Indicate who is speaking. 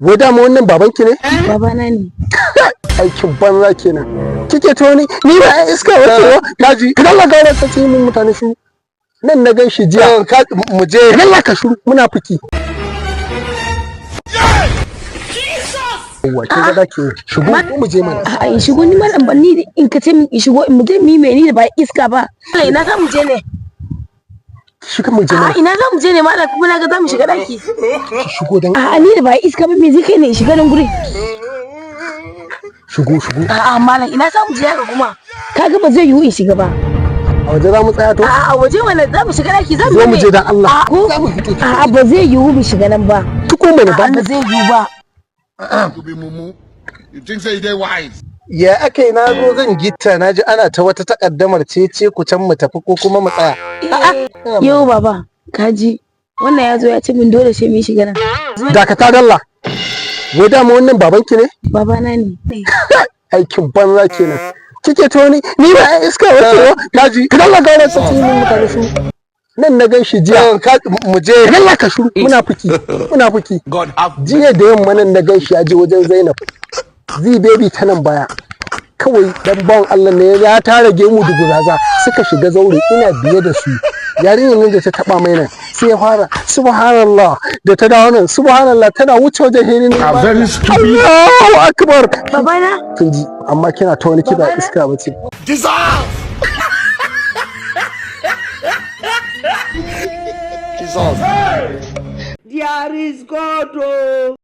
Speaker 1: Wai dama wannan babanki ne?
Speaker 2: Babana ne.
Speaker 1: Aikin banza kenan. Kike ta wani ni ba iska wace kaji idan la gaura ta ce min mutane su nan na gan shi jiya mu je Allah ka shuru muna fiki. Wa kin ga ke shigo mu je mana.
Speaker 2: A shigo ni malam ban ni in ka ce min shigo in mu je mi me ni da ba iska ba. Ina za mu je ne?
Speaker 1: Shiga mu je mana.
Speaker 2: Ina za mu je ne malam kuma na ga za mu shiga daki.
Speaker 1: Shigo dan
Speaker 2: A ni da ba iska ba me zai kai ne shiga nan guri.
Speaker 1: Shigo.
Speaker 2: A'a malam ina za mu je haka kuma. Kaga ba zai yiwu in shiga ba.
Speaker 1: A waje za mu tsaya to?
Speaker 2: A waje wannan za mu shiga daki za mu
Speaker 1: zo mu je dan Allah.
Speaker 2: Za mu fito. A'a ba zai yiwu mu shiga nan ba.
Speaker 1: Tuko mana ba.
Speaker 2: Ba zai yiwu ba.
Speaker 3: To be mumu. You think say they wise?
Speaker 1: Ya aka yi na zo zan gitta na ji ana ta wata takaddamar ce ku can mu tafi ko kuma mu tsaya.
Speaker 2: Yau baba kaji wannan ya zo ya ce min dole sai mu shiga nan.
Speaker 1: Dakata dalla. Wai dama wannan babanki ne?
Speaker 2: Babana ne.
Speaker 1: Aikin banza kenan. Kike ta wani ni ba iska wace kaji idan la gaura ta ce min mutane su nan na gan shi jiya mu je Allah ka shuru muna fiki. Jiya da yamma nan na gan shi ya je wajen Zainab zi baby ta nan baya kawai dan bawan Allah ne ya tara gemu da guraza suka shiga zaure ina biye da su yarinyar nan da ta taba mai nan sai ya fara subhanallah da ta dawo nan subhanallah tana wuce wajen hirin Allahu akbar
Speaker 2: Babana
Speaker 1: kin ji amma kina ta wani kiba iska bace
Speaker 3: Jesus!
Speaker 4: There is God.